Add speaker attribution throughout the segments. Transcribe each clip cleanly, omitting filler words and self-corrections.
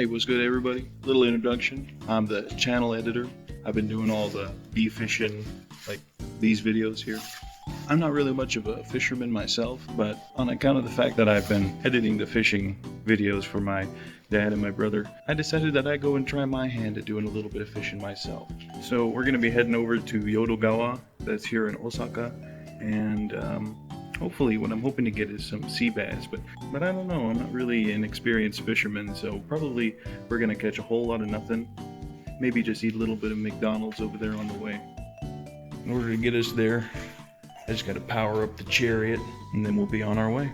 Speaker 1: Hey, what's good, everybody? Little introduction. I'm the channel editor. I've been doing all the BfishN, like these videos here. I'm not really much of a fisherman myself, but on account of the fact that I've been editing the fishing videos for my dad and my brother, I decided that I'd go and try my hand at doing a little bit of fishing myself. So we're going to be heading over to Yodo, that's here in Osaka, and hopefully what I'm hoping to get is some sea bass, but I don't know, I'm not really an experienced fisherman, so probably we're going to catch a whole lot of nothing. Maybe just eat a little bit of McDonald's over there on the way. In order to get us there, I just got to power up the chariot, and then we'll be on our way.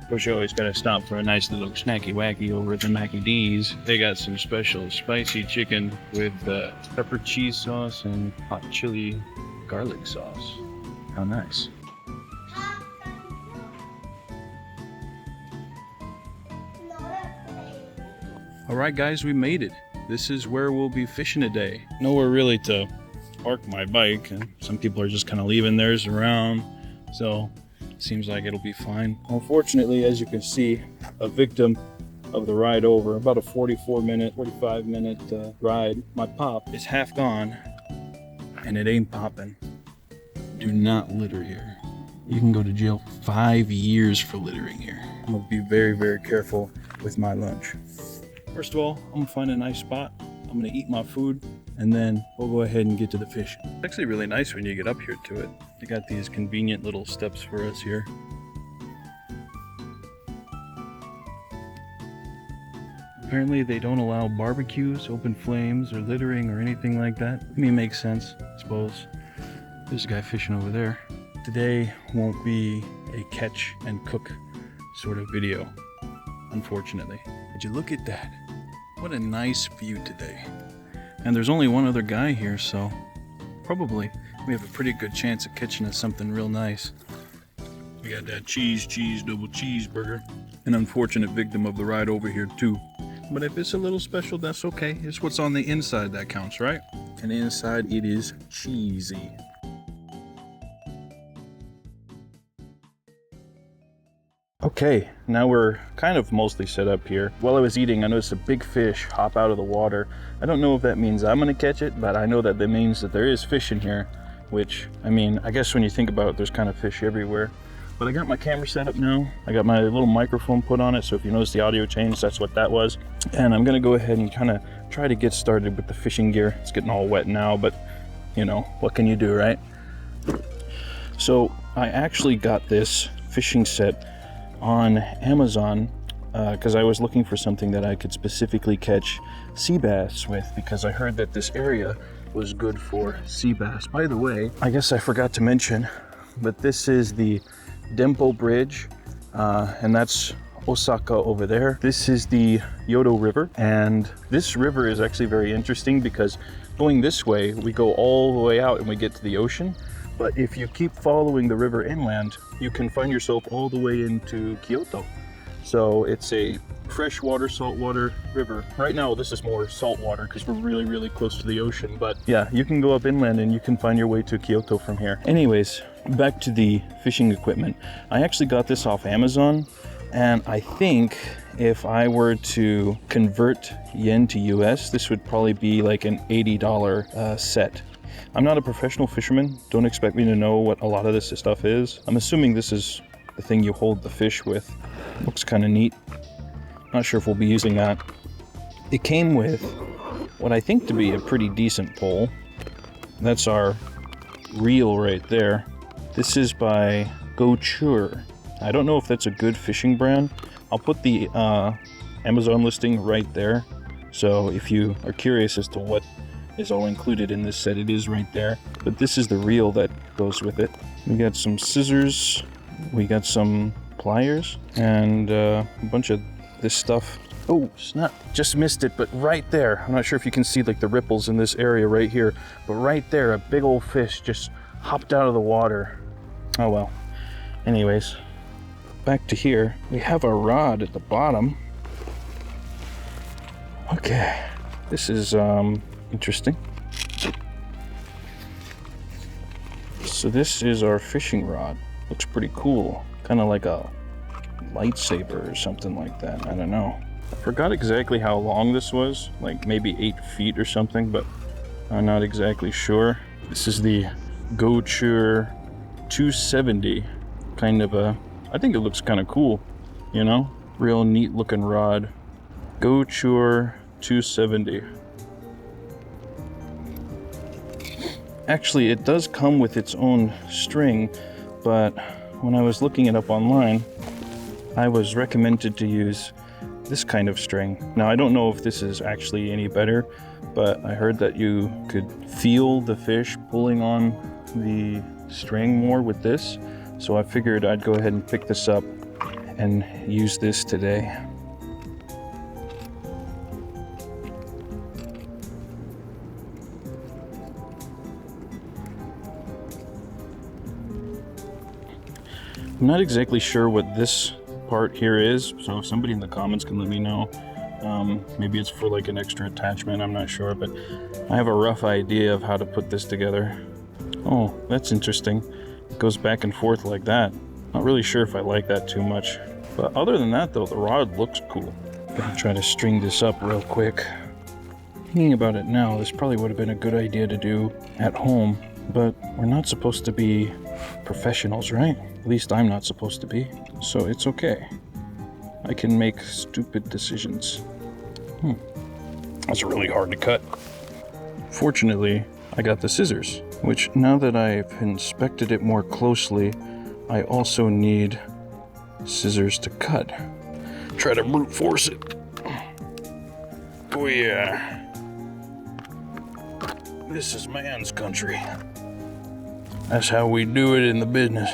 Speaker 1: Of course, you always got to stop for a nice little snacky wacky over at the Mackie D's. They got some special spicy chicken with pepper cheese sauce and hot chili garlic sauce. How nice. Alright guys, we made it. This is where we'll be fishing today. Nowhere really to park my bike, and some people are just kind of leaving theirs around, so it seems like it'll be fine. Unfortunately, as you can see, a victim of the ride over, about a 45 minute ride. My pop is half gone, and it ain't popping. Do not litter here. You can go to jail 5 years for littering here. I'm gonna be very, very careful with my lunch. First of all, I'm gonna find a nice spot. I'm gonna eat my food, and then we'll go ahead and get to the fishing. It's actually really nice when you get up here to it. They got these convenient little steps for us here. Apparently they don't allow barbecues, open flames, or littering or anything like that. I mean, it makes sense, I suppose. There's a guy fishing over there. Today won't be a catch and cook sort of video, unfortunately. Would you look at that? What a nice view today. And there's only one other guy here, so probably we have a pretty good chance of catching us something real nice. We got that cheese double cheeseburger. An unfortunate victim of the ride over here too. But if it's a little special, that's okay. It's what's on the inside that counts, right? And inside it is cheesy. Okay, now we're kind of mostly set up here. While I was eating, I noticed a big fish hop out of the water. I don't know if that means I'm gonna catch it, but I know that that means that there is fish in here, which, I mean, I guess when you think about it, there's kind of fish everywhere. But I got my camera set up now. I got my little microphone put on it, so if you notice the audio change, that's what that was. And I'm gonna go ahead and kind of try to get started with the fishing gear. It's getting all wet now, but you know, what can you do, right? So I actually got this fishing set on Amazon because I was looking for something that I could specifically catch sea bass with, because I heard that this area was good for sea bass. By the way, I guess I forgot to mention, but this is the Dempo Bridge, and that's Osaka over there. This is the Yodo River, and this river is actually very interesting because going this way, we go all the way out and we get to the ocean. But if you keep following the river inland, you can find yourself all the way into Kyoto. So it's a freshwater, saltwater river. Right now, this is more saltwater because we're really, really close to the ocean. But yeah, you can go up inland and you can find your way to Kyoto from here. Anyways, back to the fishing equipment. I actually got this off Amazon, and I think if I were to convert yen to US, this would probably be like an $80 set. I'm not a professional fisherman. Don't expect me to know what a lot of this stuff is. I'm assuming this is the thing you hold the fish with. Looks kind of neat. Not sure if we'll be using that. It came with what I think to be a pretty decent pole. That's our reel right there. This is by Gochur. I don't know if that's a good fishing brand. I'll put the Amazon listing right there. So if you are curious as to what is all included in this set, it is right there. But this is the reel that goes with it. We got some scissors, we got some pliers, and a bunch of this stuff. Oh snap, just missed it, but right there, I'm not sure if you can see like the ripples in this area right here, but right there, a big old fish just hopped out of the water. Oh well. Anyways, back to here. We have our rod at the bottom. Okay, this is interesting. So this is our fishing rod. Looks pretty cool. Kind of like a lightsaber or something like that. I don't know. I forgot exactly how long this was, like maybe 8 feet or something, but I'm not exactly sure. This is the Gochur 270, kind of a, I think it looks kind of cool, you know? Real neat looking rod. Gochur 270. Actually, it does come with its own string, but when I was looking it up online, I was recommended to use this kind of string. Now, I don't know if this is actually any better, but I heard that you could feel the fish pulling on the string more with this, so I figured I'd go ahead and pick this up and use this today. I'm not exactly sure what this part here is, so if somebody in the comments can let me know. Maybe it's for like an extra attachment, I'm not sure, but I have a rough idea of how to put this together. Oh, that's interesting. It goes back and forth like that. Not really sure if I like that too much. But other than that though, the rod looks cool. Gonna try to string this up real quick. Thinking about it now, this probably would have been a good idea to do at home, but we're not supposed to be professionals, right? At least I'm not supposed to be, so it's okay. I can make stupid decisions. That's really hard to cut. Fortunately, I got the scissors, which now that I've inspected it more closely, I also need scissors to cut. Try to brute force it. Oh yeah. This is man's country. That's how we do it in the business.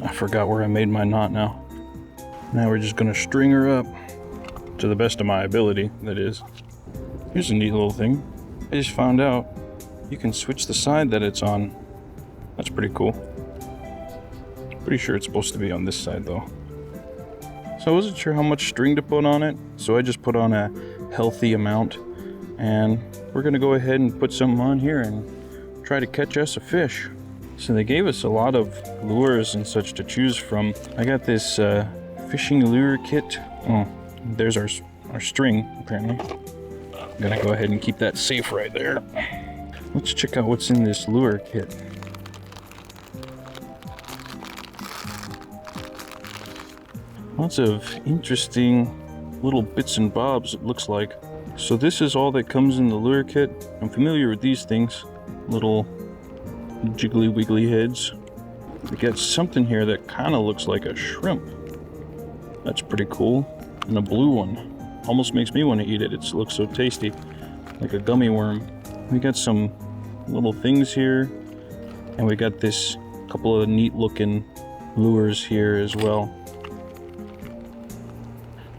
Speaker 1: I forgot where I made my knot now. Now we're just gonna string her up. To the best of my ability, that is. Here's a neat little thing. I just found out you can switch the side that it's on. That's pretty cool. Pretty sure it's supposed to be on this side though. So I wasn't sure how much string to put on it, so I just put on a healthy amount. And we're gonna go ahead and put some on here and try to catch us a fish. So they gave us a lot of lures and such to choose from. I got this fishing lure kit. Oh, there's our string, apparently. I'm gonna go ahead and keep that safe right there. Let's check out what's in this lure kit. Lots of interesting little bits and bobs, it looks like. So this is all that comes in the lure kit. I'm familiar with these things. Little jiggly wiggly heads. We got something here that kind of looks like a shrimp. That's pretty cool. And a blue one. Almost makes me want to eat it. It looks so tasty. Like a gummy worm. We got some little things here. And we got this couple of neat looking lures here as well.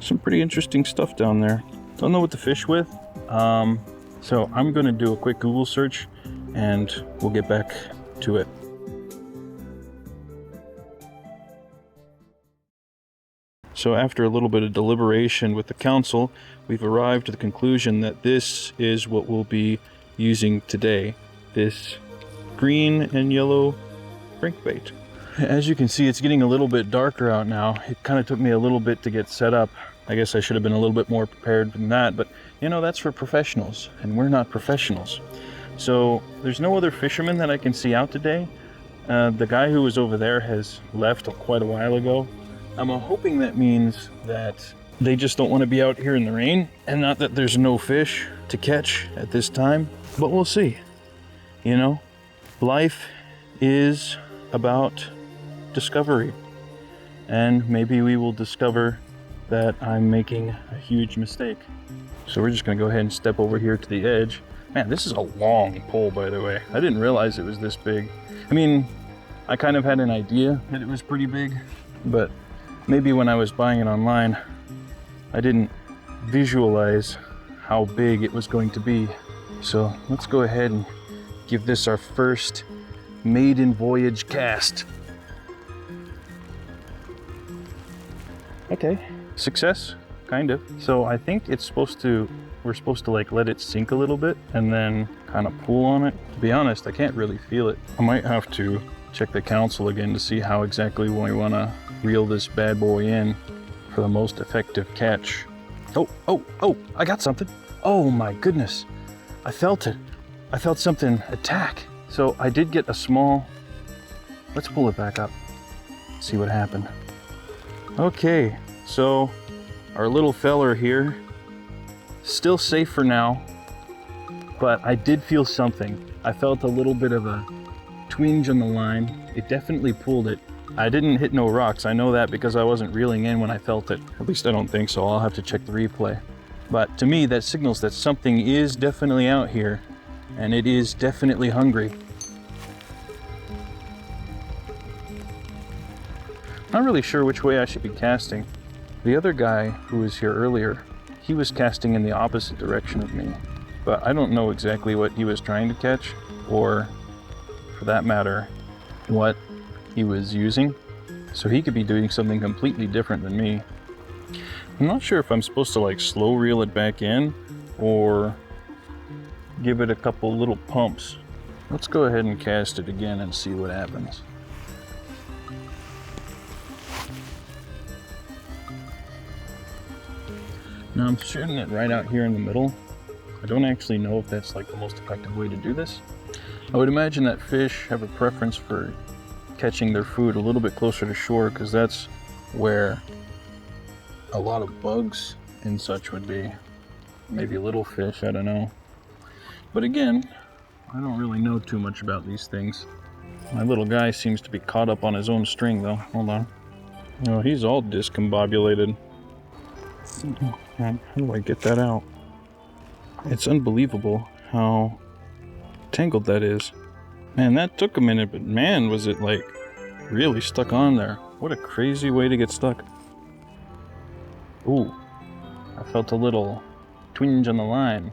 Speaker 1: Some pretty interesting stuff down there. Don't know what to fish with. So I'm going to do a quick Google search and we'll get back to it. So after a little bit of deliberation with the council, we've arrived to the conclusion that this is what we'll be using today. This green and yellow crankbait. As you can see, it's getting a little bit darker out now. It kind of took me a little bit to get set up. I guess I should have been a little bit more prepared than that, but you know, that's for professionals, and we're not professionals. So there's no other fishermen that I can see out today. The guy who was over there has left quite a while ago. I'm hoping that means that they just don't want to be out here in the rain, and not that there's no fish to catch at this time, but we'll see. You know, life is about discovery, and maybe we will discover that I'm making a huge mistake. So we're just gonna go ahead and step over here to the edge. Man, this is a long pole, by the way. I didn't realize it was this big. I mean, I kind of had an idea that it was pretty big, but maybe when I was buying it online, I didn't visualize how big it was going to be. So let's go ahead and give this our first maiden voyage cast. Okay, success, kind of. So I think we're supposed to like let it sink a little bit and then kind of pull on it. To be honest, I can't really feel it. I might have to check the council again to see how exactly we want to reel this bad boy in. for the most effective catch. Oh, I got something. Oh my goodness. I felt it. I felt something attack. So I did get a small, let's pull it back up, see what happened. Okay, so our little feller here, still safe for now, but I did feel something. I felt a little bit of a twinge on the line. It definitely pulled it. I didn't hit no rocks. I know that because I wasn't reeling in when I felt it. At least I don't think so. I'll have to check the replay. But to me, that signals that something is definitely out here, and it is definitely hungry. Not really sure which way I should be casting. The other guy who was here earlier, he was casting in the opposite direction of me. But I don't know exactly what he was trying to catch, or for that matter, what he was using. So he could be doing something completely different than me. I'm not sure if I'm supposed to like slow reel it back in or give it a couple little pumps. Let's go ahead and cast it again and see what happens. Now I'm shooting it right out here in the middle. I don't actually know if that's like the most effective way to do this. I would imagine that fish have a preference for catching their food a little bit closer to shore because that's where a lot of bugs and such would be. Maybe little fish, I don't know. But again, I don't really know too much about these things. My little guy seems to be caught up on his own string though. Hold on. Oh, he's all discombobulated. How do I get that out? It's unbelievable how tangled that is. Man, that took a minute, but man, was it like really stuck on there. What a crazy way to get stuck. Ooh, I felt a little twinge on the line.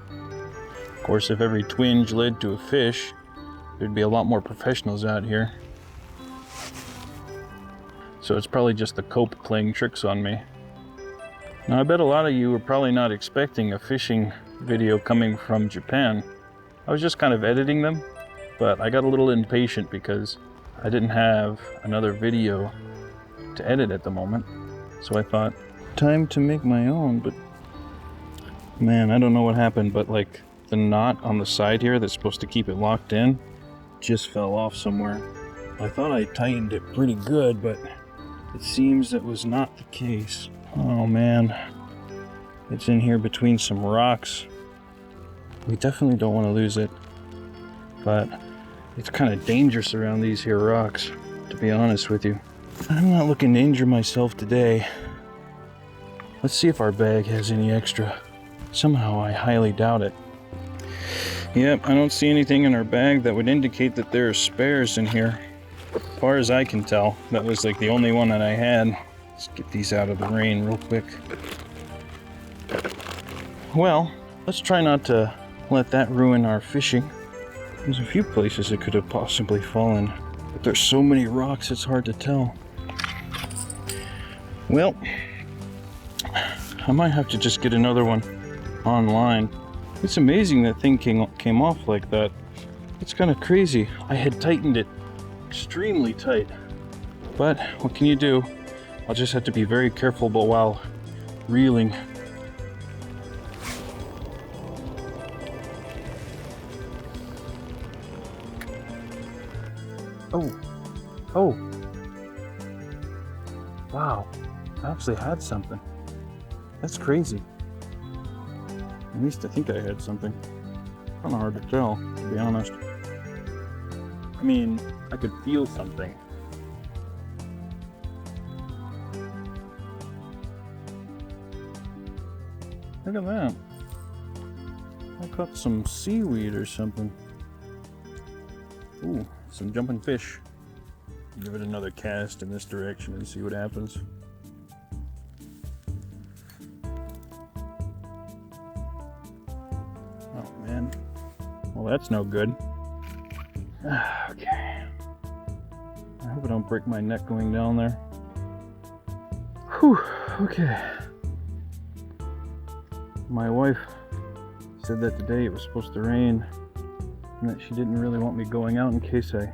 Speaker 1: Of course, if every twinge led to a fish, there'd be a lot more professionals out here. So it's probably just the cope playing tricks on me. Now I bet a lot of you were probably not expecting a fishing video coming from Japan. I was just kind of editing them, but I got a little impatient because I didn't have another video to edit at the moment. So I thought, time to make my own, but man, I don't know what happened, but like the knot on the side here that's supposed to keep it locked in just fell off somewhere. I thought I tightened it pretty good, but it seems that was not the case. Oh man, it's in here between some rocks. We definitely don't want to lose it, but it's kind of dangerous around these here rocks, to be honest with you. I'm not looking to injure myself today. Let's see if our bag has any extra. Somehow I highly doubt it. Yep, I don't see anything in our bag that would indicate that there are spares in here. As far as I can tell, that was like the only one that I had. Let's get these out of the rain real quick. Well, let's try not to let that ruin our fishing. There's a few places it could have possibly fallen, but there's so many rocks it's hard to tell. Well, I might have to just get another one online. It's amazing that thing came off like that. It's kind of crazy. I had tightened it extremely tight, but what can you do? I'll just have to be very careful but while reeling. Oh, wow, I actually had something. That's crazy. At least I think I had something. Kind of hard to tell, to be honest. I mean, I could feel something. Look at that. I caught some seaweed or something. Ooh, some jumping fish. Give it another cast in this direction and see what happens. Oh man. Well, that's no good. Okay. I hope I don't break my neck going down there. Whew, okay. My wife said that today it was supposed to rain and that she didn't really want me going out in case I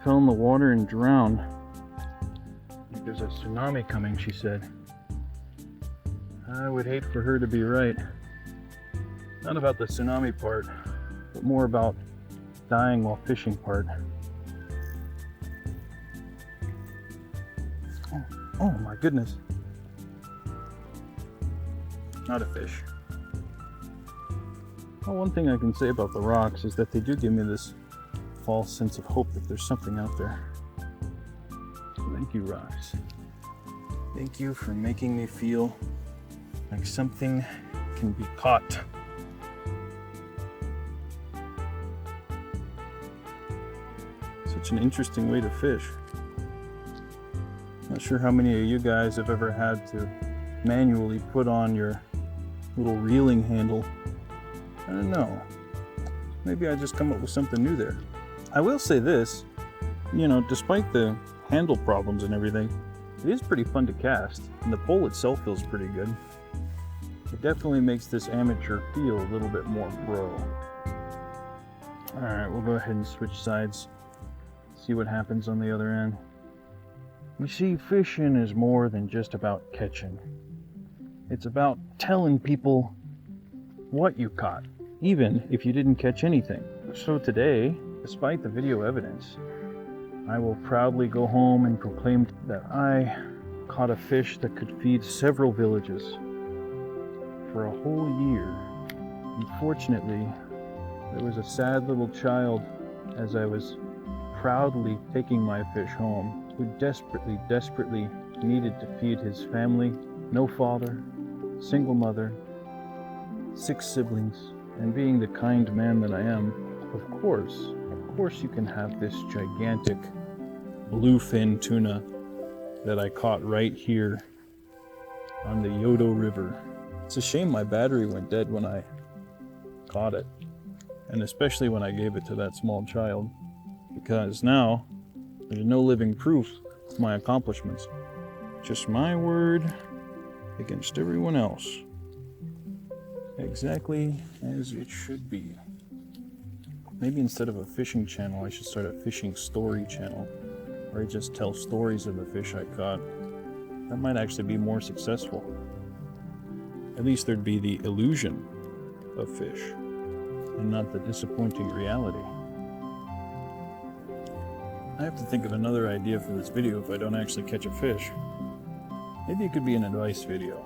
Speaker 1: fell in the water and drowned. There's a tsunami coming, she said. I would hate for her to be right. Not about the tsunami part, but more about dying while fishing part. Oh my goodness. Not a fish. Well, one thing I can say about the rocks is that they do give me this false sense of hope that there's something out there. Thank you, rocks. Thank you for making me feel like something can be caught. Such an interesting way to fish. Not sure how many of you guys have ever had to manually put on your little reeling handle. I don't know. Maybe I just come up with something new there. I will say this, you know, despite the handle problems and everything, it is pretty fun to cast, and the pole itself feels pretty good. It definitely makes this amateur feel a little bit more pro. Alright, we'll go ahead and switch sides, see what happens on the other end. You see, fishing is more than just about catching. It's about telling people what you caught, even if you didn't catch anything. So today, despite the video evidence, I will proudly go home and proclaim that I caught a fish that could feed several villages for a whole year. Unfortunately, there was a sad little child as I was proudly taking my fish home who desperately needed to feed his family. No father, single mother, 6 siblings, and being the kind man that I am, of course you can have this gigantic bluefin tuna that I caught right here on the Yodo River. It's a shame my battery went dead when I caught it, and especially when I gave it to that small child, because now there's no living proof of my accomplishments. Just my word against everyone else. Exactly as it should be. Maybe instead of a fishing channel, I should start a fishing story channel, where I just tell stories of the fish I caught. That might actually be more successful. At least there'd be the illusion of fish, and not the disappointing reality. I have to think of another idea for this video if I don't actually catch a fish. Maybe it could be an advice video.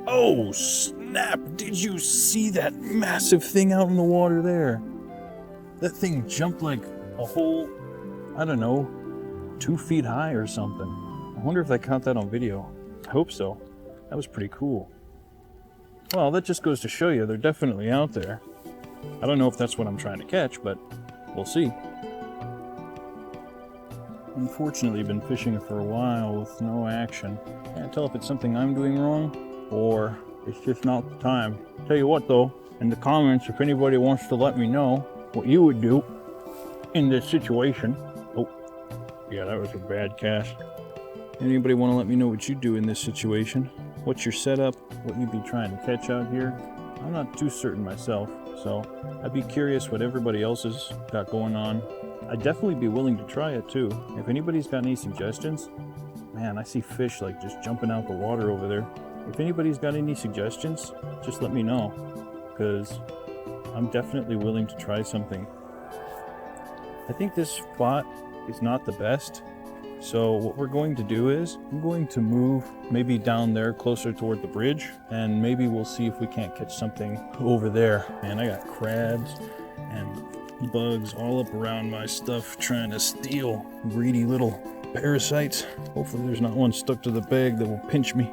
Speaker 1: Oh snap! Did you see that massive thing out in the water there? That thing jumped like a whole, I don't know, 2 feet high or something. I wonder if I caught that on video. I hope so. That was pretty cool. Well, that just goes to show you they're definitely out there. I don't know if that's what I'm trying to catch, but we'll see. Unfortunately, I've been fishing for a while with no action. Can't tell if it's something I'm doing wrong or it's just not the time. Tell you what though, in the comments, if anybody wants to let me know what you would do in this situation. Oh, yeah, that was a bad cast. Anybody want to let me know what you do in this situation? What's your setup? What you'd be trying to catch out here? I'm not too certain myself, so I'd be curious what everybody else has got going on. I'd definitely be willing to try it too. If anybody's got any suggestions, man, I see fish like just jumping out the water over there. If anybody's got any suggestions, just let me know, because I'm definitely willing to try something. I think this spot is not the best, so what we're going to do is I'm going to move maybe down there closer toward the bridge, and maybe we'll see if we can't catch something over there. Man, I got crabs and bugs all up around my stuff trying to steal, greedy little parasites. Hopefully there's not one stuck to the bag that will pinch me.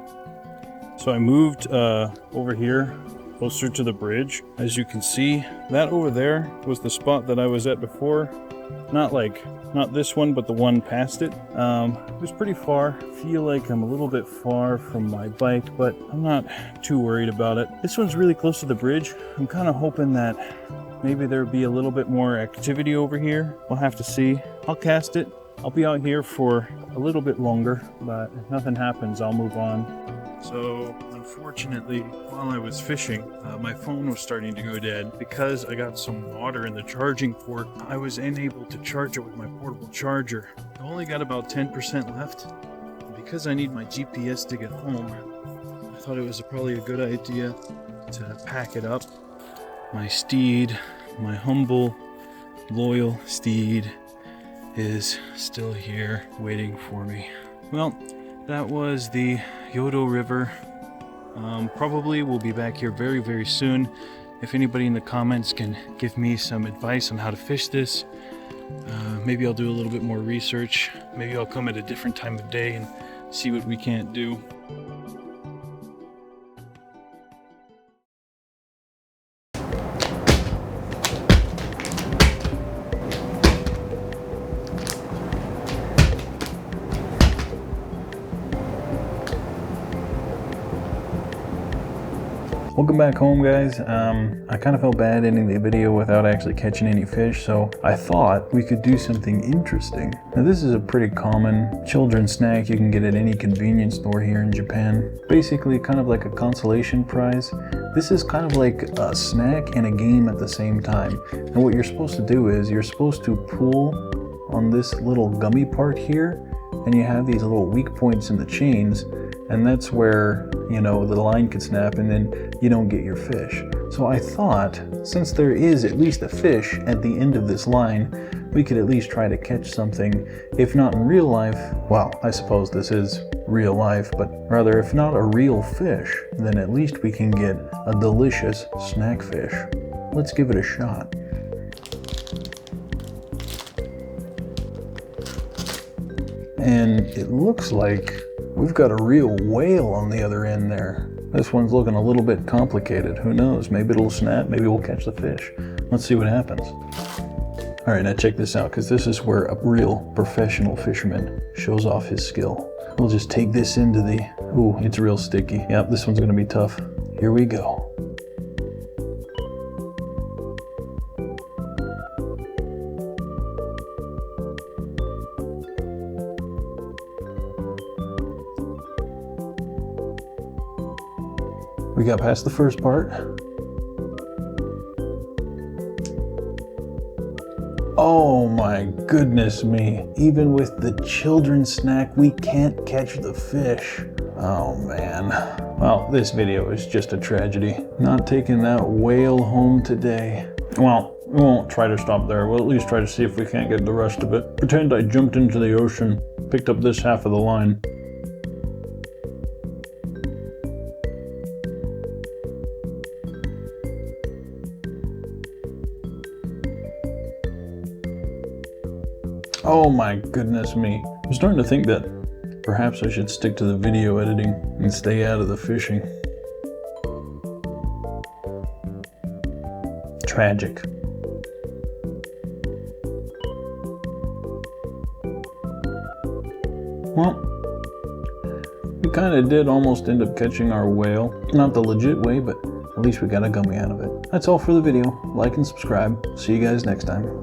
Speaker 1: So I moved over here closer to the bridge. As you can see, that over there was the spot that I was at before. Not this one, but the one past it. It was pretty far. I feel like I'm a little bit far from my bike, but I'm not too worried about it. This one's really close to the bridge. I'm kind of hoping that maybe there'll be a little bit more activity over here. We'll have to see. I'll cast it, I'll be out here for a little bit longer, but if nothing happens, I'll move on. So unfortunately, while I was fishing, my phone was starting to go dead. Because I got some water in the charging port, I was unable to charge it with my portable charger. I only got about 10% left. Because I need my GPS to get home, I thought it was probably a good idea to pack it up. My steed, my humble, loyal steed, is still here waiting for me. Well, that was the Yodo River. Probably we'll be back here very, very soon. If anybody in the comments can give me some advice on how to fish this, maybe I'll do a little bit more research. Maybe I'll come at a different time of day and see what we can't do. Welcome back home, guys. I kind of felt bad ending the video without actually catching any fish, so I thought we could do something interesting. Now, this is a pretty common children's snack you can get at any convenience store here in Japan. Basically, kind of like a consolation prize. This is kind of like a snack and a game at the same time. And what you're supposed to do is you're supposed to pull on this little gummy part here, and you have these little weak points in the chains, and that's where, you know, the line could snap and then you don't get your fish. So I thought, since there is at least a fish at the end of this line, we could at least try to catch something, if not in real life. Well, I suppose this is real life, but rather, if not a real fish, then at least we can get a delicious snack fish. Let's give it a shot. And it looks like we've got a real whale on the other end there. This one's looking a little bit complicated. Who knows? Maybe it'll snap, maybe we'll catch the fish. Let's see what happens. All right, now check this out, because this is where a real professional fisherman shows off his skill. We'll just take this into the... Ooh, it's real sticky. Yep, this one's gonna be tough. Here we go. We got past the first part. Oh my goodness me. Even with the children's snack, we can't catch the fish. Oh man. Well, this video is just a tragedy. Not taking that whale home today. Well, we won't try to stop there. We'll at least try to see if we can't get the rest of it. Pretend I jumped into the ocean, picked up this half of the line. Oh my goodness me. I'm starting to think that perhaps I should stick to the video editing and stay out of the fishing. Tragic. Well, we kind of did almost end up catching our whale. Not the legit way, but at least we got a gummy out of it. That's all for the video. Like and subscribe. See you guys next time.